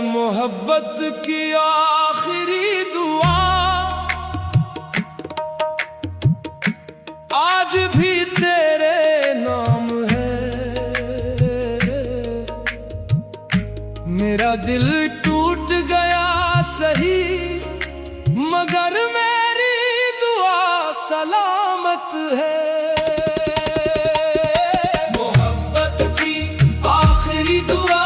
मोहब्बत की आखिरी दुआ आज भी तेरे नाम है। मेरा दिल टूट गया सही मगर मेरी दुआ सलामत है। मोहब्बत की आखिरी दुआ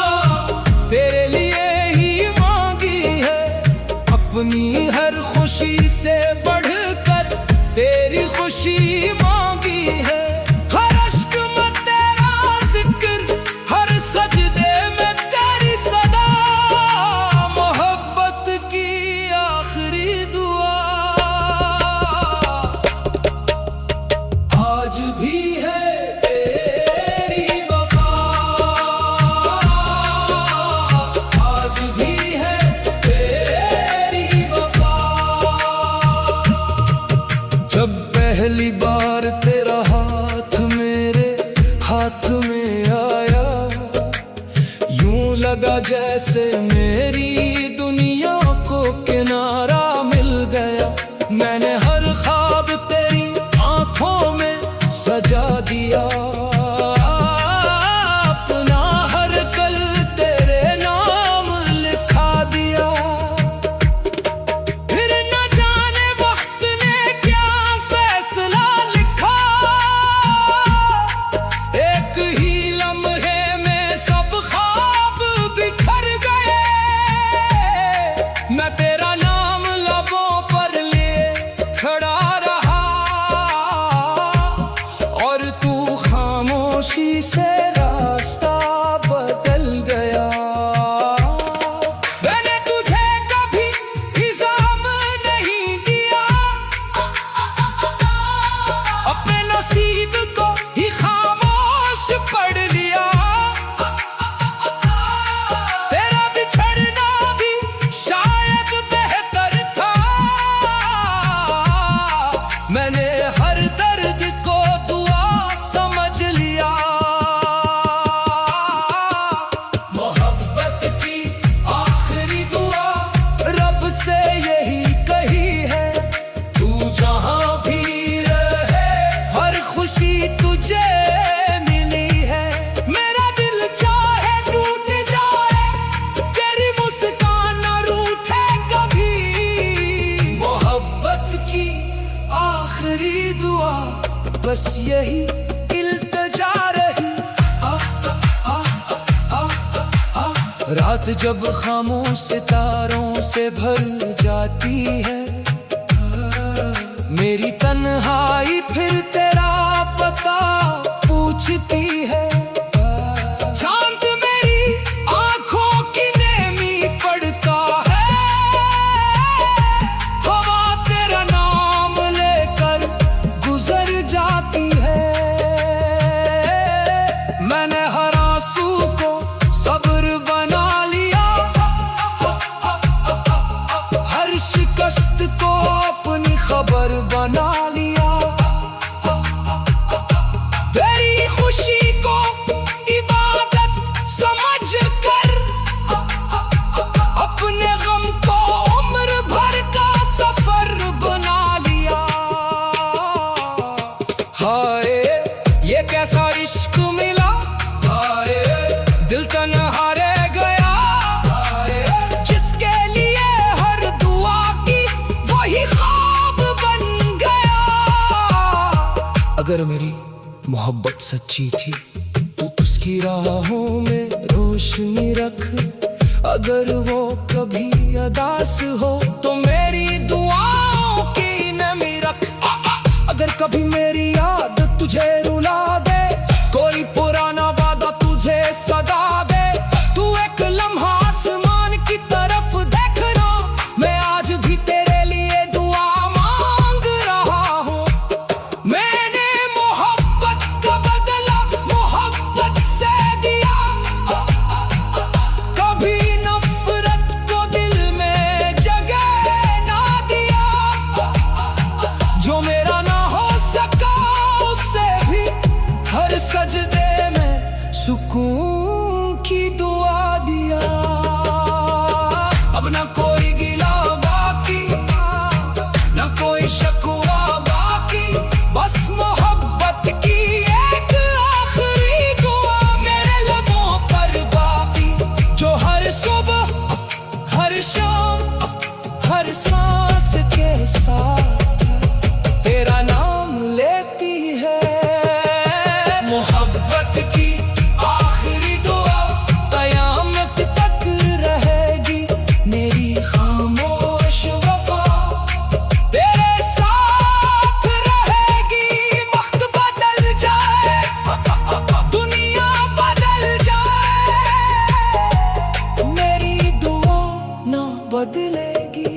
तेरे लिए ही मांगी है। अपनी हर खुशी से बढ़कर तेरी खुशी मांगी है। हर अश्क में तेरा जिक्र, हर सजदे में तेरी सदा। मोहब्बत की आखिरी दुआ आज भी है तेरी वफा, आज भी है तेरी वफा। जब पहली बार तेरा हाथ मेरे हाथ में आया, यूं लगा जैसे मेरी दुनिया को किनारा मिल गया। मैंने हर ख्वाब तेरी आंखों में सजा दिया, अपना हर कल तेरे नाम लिखा दिया। फिर न जाने वक्त ने क्या फैसला लिखा, एक ही लम्हे में सब ख्वाब बिखर गए। मैं तेरा नाम लबों पर लिए खड़ा रहा और तू खामोशी से रास्ता बदल गया। मैंने तुझे कभी इल्जाम नहीं दिया, अपने नसीब को ही खामोश पढ़ लिया। तेरा बिछड़ना भी शायद बेहतर था, मैंने हर दर्द को दुआ समझ लिया। मोहब्बत की आखिरी दुआ रब से यही कही है, तू जहां भी रहे हर खुशी तुझे मिली है। मेरा दिल चाहे टूट जाए, तेरी मुस्कान न रूठे कभी। मोहब्बत की आखिरी दुआ बस यही इल्तिजा रही। रात जब खामोश सितारों से भर जाती है, मेरी तन्हाई फिर तेरा पता पूछती है। चांद मेरी आंखों की नेमी पड़ता है, हवा तेरा नाम लेकर गुजर जाती है। मैंने हर आंसू को सब्र बना लिया, हर शिकस्त को अपनी खबर बना लिया। तेरी खुशी को इबादत समझ कर अपने गम को उम्र भर का सफर बना लिया। हाय ये कैसा इश्क मिला, हाय दिल तन्हा रह गया। हाय जिसके लिए हर दुआ की वही ख्वाब बन गया। अगर मेरी मोहब्बत सच्ची थी तो उसकी राहों में रोशनी रख। अगर वो कभी अदास हो तो मेरी दुआओं की नमी रख। अगर कभी मेरी याद तुझे रुला दे, कोई पुराना वादा तुझे सदा दे, तू एक लम्हा आसमान की तरफ देखना। मैं आज भी तेरे लिए दुआ मांग रहा हूँ। मैंने मोहब्बत का बदला मोहब्बत से दिया। सुकून की दुआ दिया। अब न कोई गिला बाकी, न कोई शकवा बाकी, बस मोहब्बत की एक आखिरी दुआ मेरे लबों पर बाकी, जो हर सुबह हर शाम हर सांस के साथ तेरा नाम लेती है। मोहब्बत की आखिरी दुआ कयामत तक रहेगी, मेरी खामोश वफा तेरे साथ रहेगी। वक्त बदल जाए, दुनिया बदल जाए, मेरी दुआ ना बदलेगी।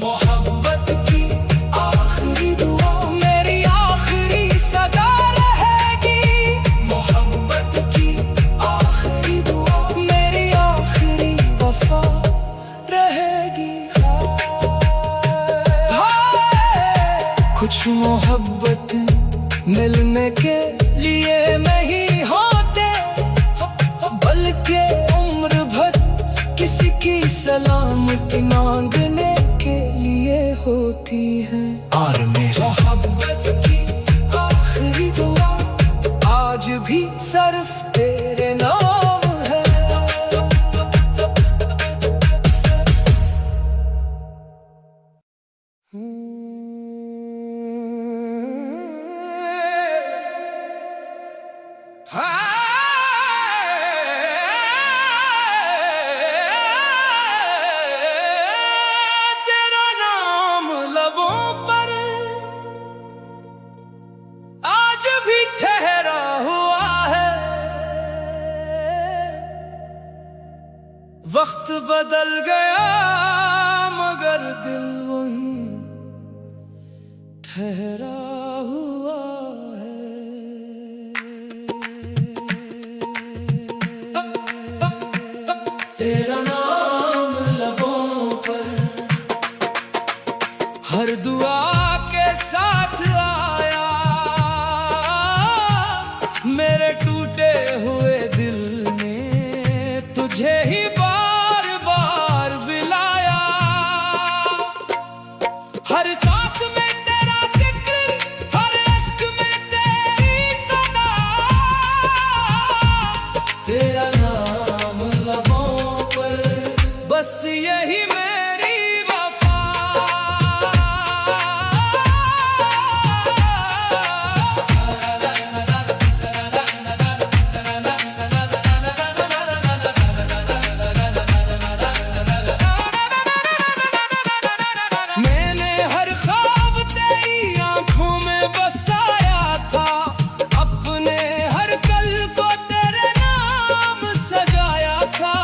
मोहब्बत की आखिरी दुआ मेरी आखिरी सदा रहेगी। मोहब्बत की आखिरी दुआ मेरी आखिरी वफा रहेगी। कुछ मोहब्बत मिलने के लिए नहीं होते, बल्कि उम्र भर किसी की सलामती मांगने के लिए होती है। और मेरी मोहब्बत की आखिरी दुआ आज भी सिर्फ तेरे नाम है। तेरा नाम लबों पर आज भी ठहरा हुआ है। वक्त बदल गया मगर दिल वही ठहरा हुआ है। तेरा नाम लबों पर हर दुआ के साथ आया, मेरे टूटे हुए दिल ने तुझे ही बार बार बुलाया। हर सांस में तेरा जिक्र, हर अश्क में तेरी सदा, तेरा नाम लबों पर बस यही मेरी वफा। मैंने हर ख्वाब तेरी आंखों में बसाया था, अपने हर कल को तेरे नाम सजाया था।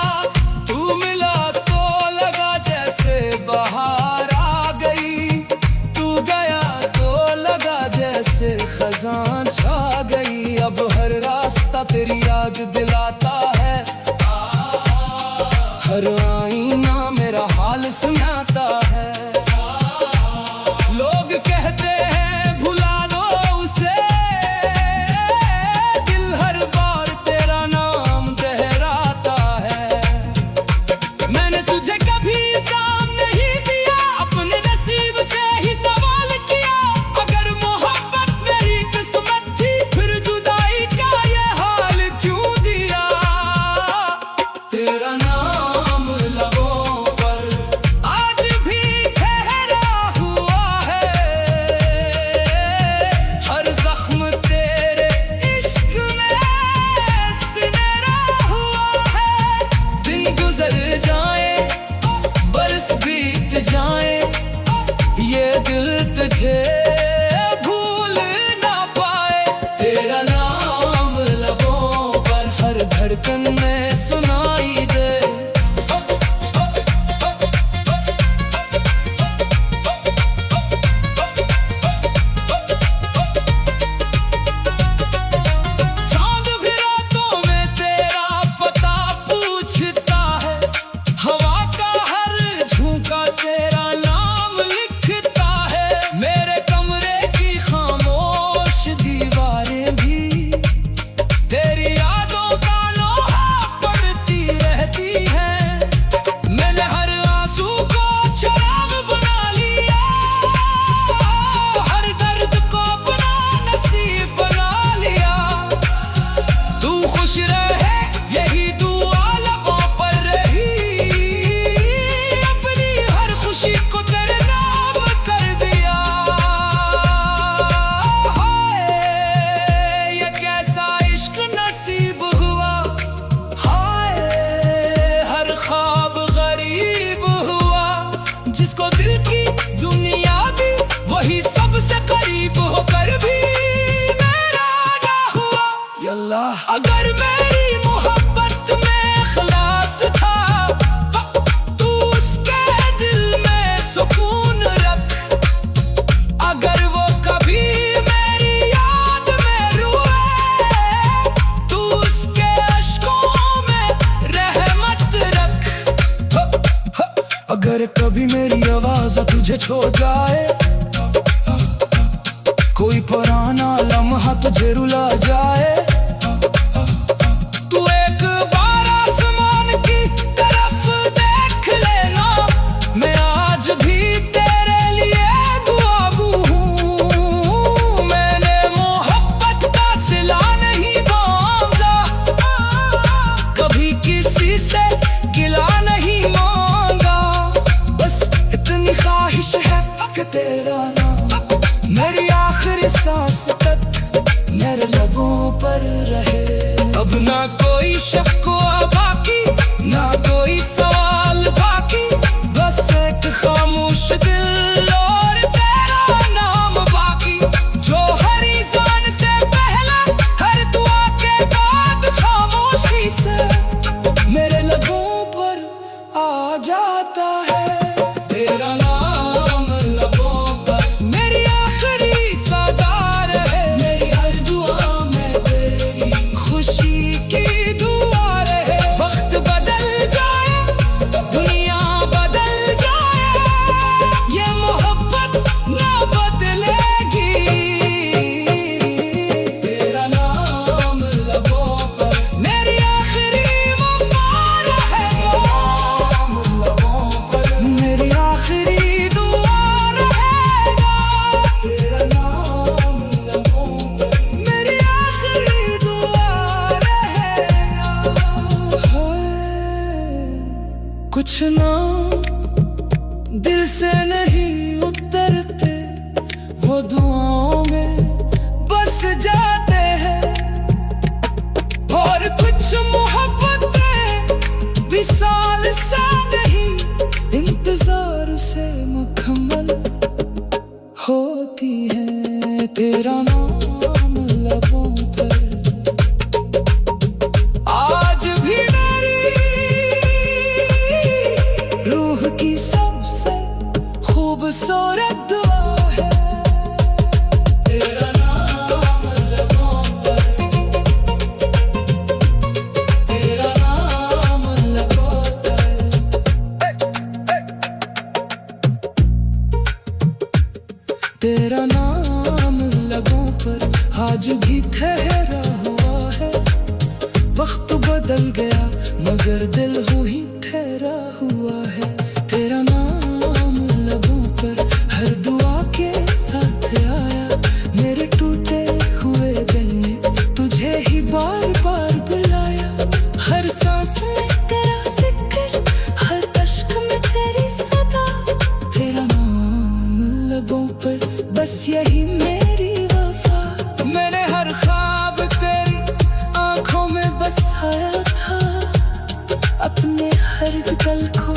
तू मिला तो लगा जैसे बहार आ गई, तू गया तो लगा जैसे खजान छा गई। अब हर रास्ता तेरी याद दिलाता है, हर आईना मेरा हाल सुनाता है। लोग कहते हैं भुला दो उसे, दिल हर बार तेरा नाम दोहराता है। मैंने तुझे कभी साम नहीं दिया, अपने नसीब से ही सवाल किया। अगर मोहब्बत मेरी किस्मत थी, फिर जुदाई का ये हाल क्यों दिया। तेरा नाम लबों पर आज भी ठहरा हुआ है। हर जख्म तेरे इश्क में सिनरा हुआ है। दिन गुजर जाए, बरस बीत जाए, ये दिल तुझे भूल ना पाए। तेरा नाम लबों पर हर धड़कन में सुनाई दे। चांद भी रातों में तेरा पता पूछता है, हवा का हर झोंका तेरा नाम लिखता है। मेरे कमरे की खामोश दीवारें भी तेरी यादों अगर कभी मेरी आवाज तुझे छो जाए, कोई पुराना लम्हा तुझे रुला जाए, तू एक बार आसमान की तरफ देख लेना, मैं आज भी तेरे लिए दुआगू हूँ। मैंने मोहब्बत का सिला नहीं मांगा, कभी किसी से गिला नहीं मांगा, बस इतनी ख्वाहिश है कि तेरा नाम मेरी आखिरी सांस तक मेरे लबों पर रहे। अब ना कोई शक बाकी, ना कोई सवाल बाकी, बस एक खामोश दिल और तेरा नाम बाकी, जो हर ईज़ान से पहला हर दुआ के बाद खामोशी से मेरे लबों पर आ जाता है। तेरा नाम लबों पर मेरी आखिरी सदा रहे, मेरी हर दुआ में तेरी खुशी की दुआ रहे। वक्त बदल जाए, दुनिया बदल जाए, ये मोहब्बत ना बदलेगी। तेरा नाम लबों पर मेरी आखिरी वफा रहेगा, मेरी आखिरी दुआ रहेगा। तेरा नाम लबों पर मेरी आखिरी दुआ रहेगा। कुछ नाम दिल से नहीं उतरते, वो दुआओं में बस जाते हैं, और कुछ मोहब्बतें विसाल सा नहीं, इंतजार से मुकम्मल होती है। तेरा नाम लबों पर आज भी मेरी रूह की सबसे खूबसूरत दुआ है। तेरा नाम लबों पर, तेरा नाम लबों पर, तेरा नाम लबों पर आज भी ठहरा हुआ है। वक्त बदल गया मगर दिल वही ठहरा हुआ है। तेरा नाम लबों पर हर दुआ के साथ आया, मेरे टूटे हुए दिल ने तुझे ही बार बार बुलाया। हर सांस में तेरा जिक्र, हर अश्क में तेरी सदा, तेरा नाम लबों पर बस यही मेरी वफा। मैंने हर ख्वाब तेरी आंखों में बसाया था, अपने हर दिल को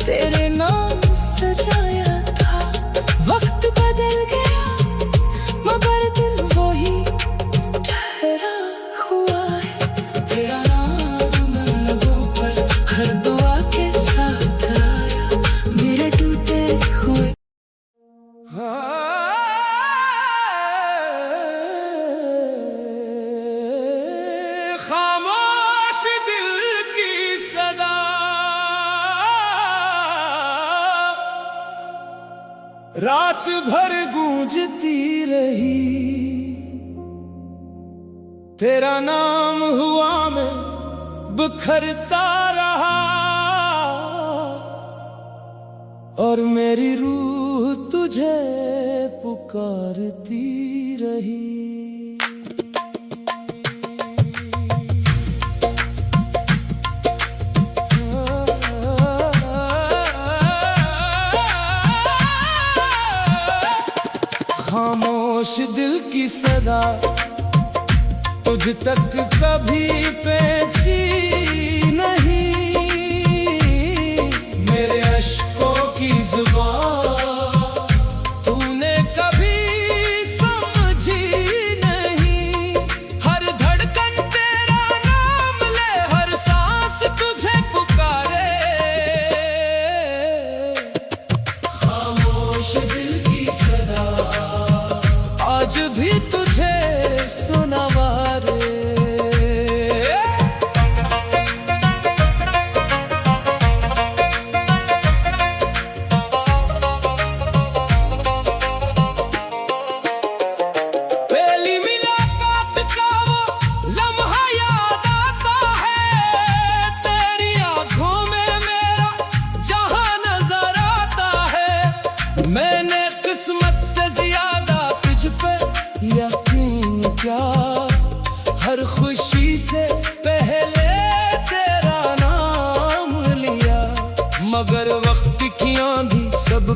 तेरे नाम सजाया था। वक्त बदल गया मगर दिल वही ठहरा हुआ है। तेरा नाम लबों पर हर दुआ के साथ आया, मेरे टूटे हुए खामोश दिल की सदा, रात भर गूंजती रही। तेरा नाम हुआ मैं बिखरता रहा, और मेरी रूह तुझे पुकारती रही। खामोश दिल की सदा तुझ तक कभी पहुंची नहीं, मेरे अश्कों की जुबान तूने कभी समझी नहीं। हर धड़कन तेरा नाम ले, हर सांस तुझे पुकारे। खामोश दिल की सदा आज भी तुझे सुनावा रे।